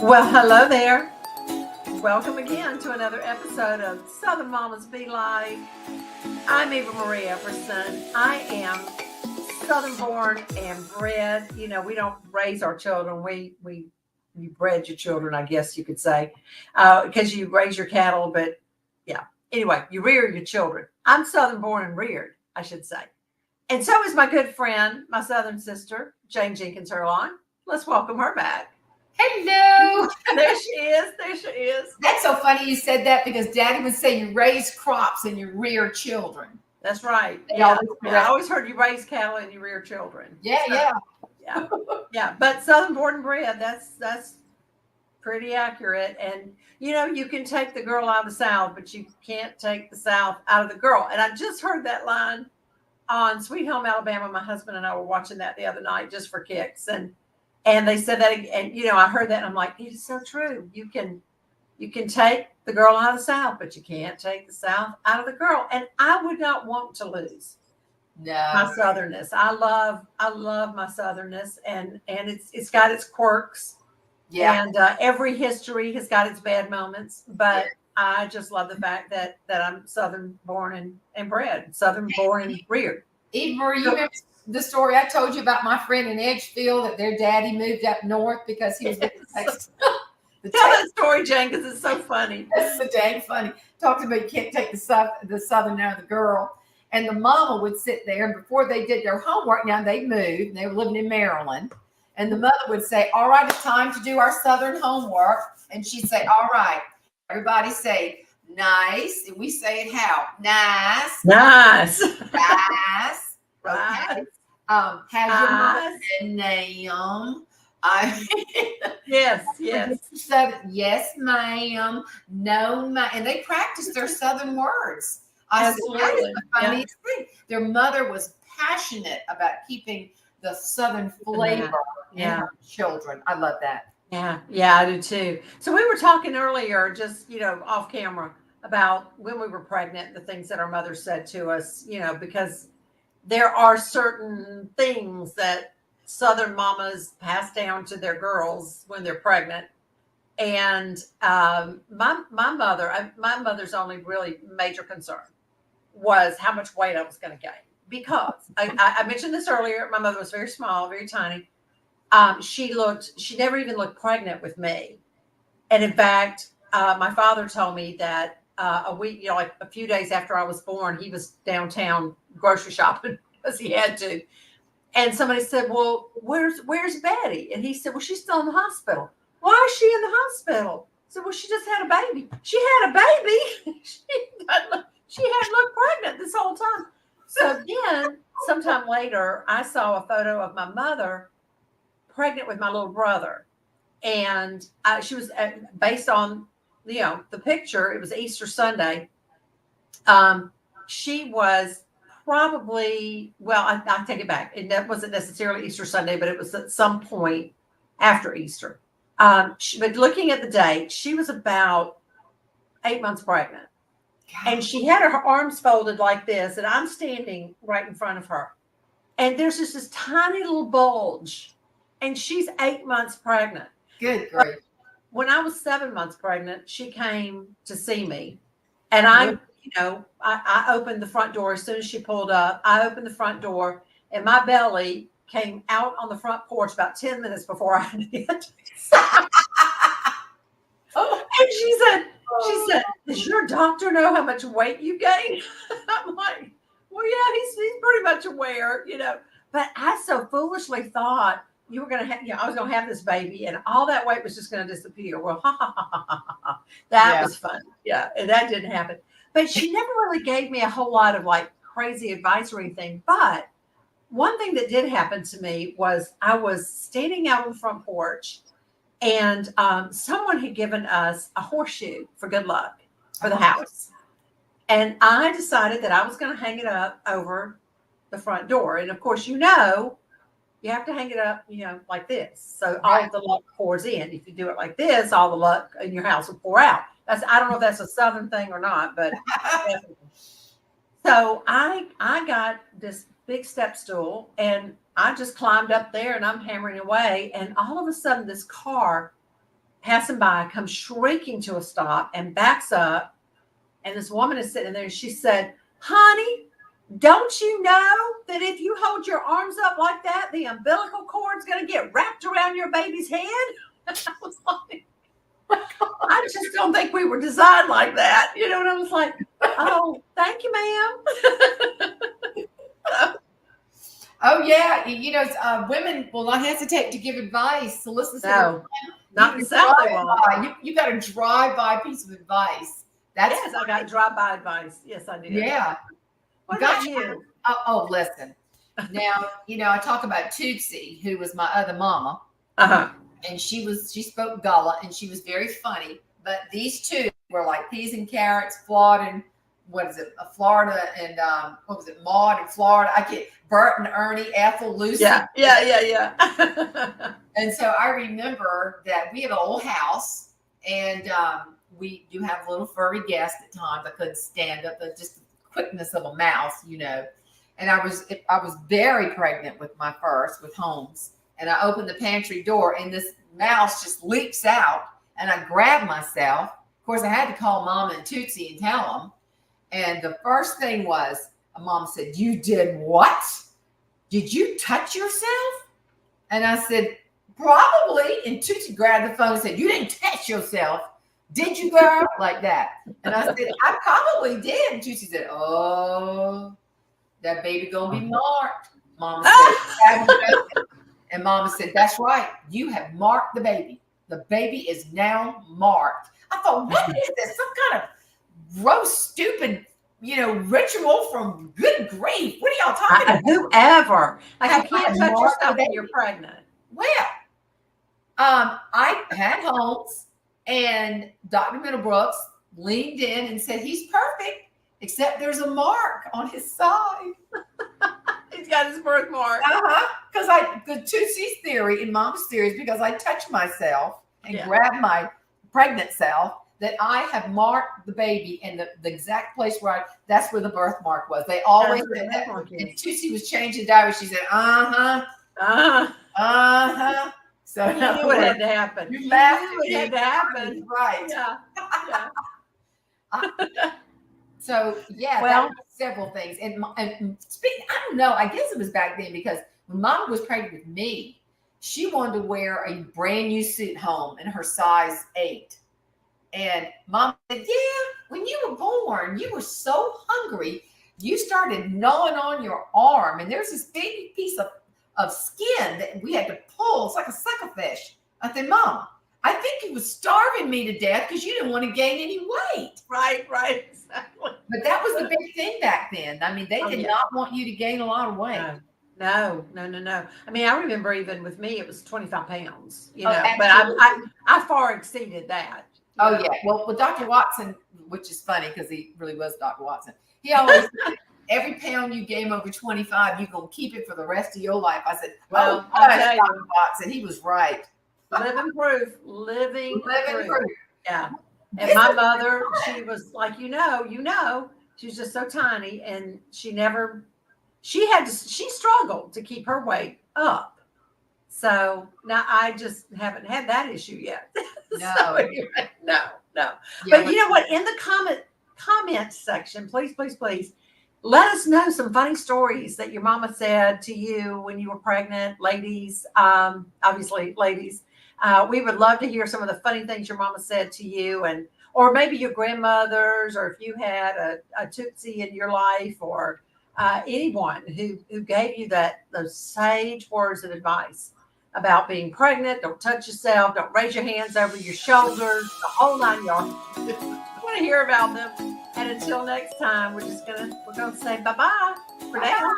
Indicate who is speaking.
Speaker 1: Well, hello there. Welcome again to another episode of Southern Mamas Be Like. I'm Eva Marie Everson. I am Southern born and bred. You know, we don't raise our children. You bred your children, I guess you could say, because you raise your cattle. But yeah, anyway, you rear your children. I'm Southern born and reared, I should say. And so is my good friend, my Southern sister, Jane Jenkins Herlong. Let's welcome her back.
Speaker 2: Hello.
Speaker 1: There she is. There she is.
Speaker 2: That's so funny you said that because Daddy would say you raise crops and you rear children.
Speaker 1: That's right. Yeah. I always heard you raise cattle and you rear children.
Speaker 2: Yeah.
Speaker 1: Yeah. But Southern born and bred, that's pretty accurate. And you know, you can take the girl out of the South, but you can't take the South out of the girl. And I just heard that line on Sweet Home Alabama. My husband and I were watching that the other night just for kicks. And they said that, and you know, I heard that and I'm like, it is so true. You can take the girl out of the South, but you can't take the South out of the girl. And I would not want to lose my Southernness. I love my Southernness, and it's got its quirks. Yeah. And every history has got its bad moments, but I just love the fact that I'm Southern born and bred, Southern born and reared.
Speaker 2: Eva, you remember the story I told you about my friend in Edgefield that their daddy moved up north because he was with the Texas.
Speaker 1: Tell that story, Jenkins. It's so funny.
Speaker 2: It's so dang funny. Talked about you can't take the Southern out of the girl. And the mama would sit there, and before they did their homework, now they moved, and they were living in Maryland. And the mother would say, all right, it's time to do our Southern homework. And she'd say, all right, everybody say nice. And we say it how? Nice.
Speaker 1: Nice.
Speaker 2: Nice.
Speaker 1: Right.
Speaker 2: Has your mother name?
Speaker 1: Yes.
Speaker 2: So, yes, ma'am. No, ma'am. And they practiced their Southern words.
Speaker 1: Absolutely.
Speaker 2: Said, that is the funniest thing. Their mother was passionate about keeping the Southern flavor in her children. I love that.
Speaker 1: Yeah, I do too. So we were talking earlier, just, you know, off camera about when we were pregnant, the things that our mother said to us, you know, because there are certain things that Southern mamas pass down to their girls when they're pregnant. And my mother's only really major concern was how much weight I was going to gain. Because I mentioned this earlier, my mother was very small, very tiny. She never even looked pregnant with me. And in fact, my father told me that a week, you know, like a few days after I was born, he was downtown grocery shopping because he had to. And somebody said, well, where's Betty? And he said, well, she's still in the hospital. Why is she in the hospital? I said, well, she just had a baby. She had a baby. She hadn't looked pregnant this whole time. So then sometime later, I saw a photo of my mother pregnant with my little brother. And she was based on, you know, the picture. It was Easter Sunday. She was probably, well, I take it back. It wasn't necessarily Easter Sunday, but it was at some point after Easter. But looking at the date, she was about 8 months pregnant. And she had her arms folded like this, and I'm standing right in front of her. And there's just this tiny little bulge, and she's 8 months pregnant.
Speaker 2: Good grief.
Speaker 1: When I was 7 months pregnant, she came to see me. And I opened the front door as soon as she pulled up. I opened the front door, and my belly came out on the front porch about 10 minutes before I did. And she said, does your doctor know how much weight you gained? I'm like, well, yeah, he's pretty much aware, you know. But I so foolishly thought you were going to have, you know, I was going to have this baby and all that weight was just going to disappear. Well, that was fun. Yeah. And that didn't happen. But she never really gave me a whole lot of like crazy advice or anything. But one thing that did happen to me was I was standing out on the front porch, and someone had given us a horseshoe for good luck for the house. And I decided that I was going to hang it up over the front door. And of course, you know, you have to hang it up, you know, like this. So all of the luck pours in. If you do it like this, all the luck in your house will pour out. I don't know if that's a Southern thing or not, but so I got this big step stool, and I just climbed up there, and I'm hammering away. And all of a sudden, this car passing by, comes shrieking to a stop and backs up. And this woman is sitting there and she said, honey, don't you know that if you hold your arms up like that, the umbilical cord's going to get wrapped around your baby's head? I was like, I just don't think we were designed like that. You know, and I was like, oh, thank you, ma'am.
Speaker 2: Oh yeah, women will not hesitate to give advice. Solicit.
Speaker 1: No, not the South they won't.
Speaker 2: You got a drive-by piece of advice.
Speaker 1: Yes, I got drive-by advice. Yes, I did.
Speaker 2: Yeah.
Speaker 1: What about you?
Speaker 2: Oh, listen. Now, I talk about Tootsie, who was my other mama.
Speaker 1: Uh-huh.
Speaker 2: And she spoke Gullah and she was very funny. But these two were like peas and carrots, Florida and Florida and what was it, Maud and Florida. I get Bert and Ernie, Ethel, Lucy.
Speaker 1: Yeah.
Speaker 2: And so I remember that we had an old house and we do have little furry guests at times. I couldn't stand up just the quickness of a mouse, And I was very pregnant with my first, with Holmes. And I opened the pantry door and this mouse just leaps out and I grab myself. Of course, I had to call Mama and Tootsie and tell them. And the first thing was, Mom said, you did what? Did you touch yourself? And I said, probably. And Tootsie grabbed the phone and said, you didn't touch yourself. Did you, girl? Like that. And I said, I probably did. And Tootsie said, oh, that baby gonna be marked. Mama said, and Mama said, that's right. You have marked the baby. The baby is now marked. I thought, what is this? Some kind of gross, stupid, ritual from good grief. What are y'all talking about?
Speaker 1: Whoever. Like, you can't touch yourself when you're pregnant.
Speaker 2: Well, I had Holmes and Dr. Middlebrooks leaned in and said, he's perfect, except there's a mark on his side.
Speaker 1: He's got his birthmark.
Speaker 2: Because Tootsie's theory and Mom's theory is because I touched myself and grabbed my pregnant self, that I have marked the baby in the exact place that's where the birthmark was. They always said that. And Tootsie was changing diapers. She said, So
Speaker 1: you knew it had to happen.
Speaker 2: You laughed.
Speaker 1: It had to happen.
Speaker 2: Right.
Speaker 1: Yeah.
Speaker 2: So that was several things. And speaking, I don't know, I guess it was back then because when Mama was pregnant with me, she wanted to wear a brand new suit home in her size 8. And Mom said, when you were born, you were so hungry, you started gnawing on your arm. And there's this baby piece of skin that we had to pull. It's like a suckerfish. I said, Mom, I think you was starving me to death because you didn't want to gain any weight.
Speaker 1: Right, exactly.
Speaker 2: But that was the big thing back then. I mean, they did not want you to gain a lot of weight.
Speaker 1: No. I mean, I remember even with me, it was 25 pounds, but I far exceeded that.
Speaker 2: Oh, yeah. Well, with Dr. Watson, which is funny because he really was Dr. Watson, he always said, every pound you gain over 25, you're going to keep it for the rest of your life. I said, well, Dr. Watson, he was right.
Speaker 1: Living proof. Yeah. And my mother, she was like, she was just so tiny and she struggled to keep her weight up. So now I just haven't had that issue yet.
Speaker 2: No.
Speaker 1: So anyway, no. Yeah, but you know what? In the comment section, please, let us know some funny stories that your mama said to you when you were pregnant, ladies. Obviously, ladies. We would love to hear some of the funny things your mama said to you, or maybe your grandmothers, or if you had a Tootsie in your life, or anyone who gave you those sage words of advice about being pregnant. Don't touch yourself. Don't raise your hands over your shoulders. The whole 9 yards. I want to hear about them. And until next time, we're gonna say bye-bye for now.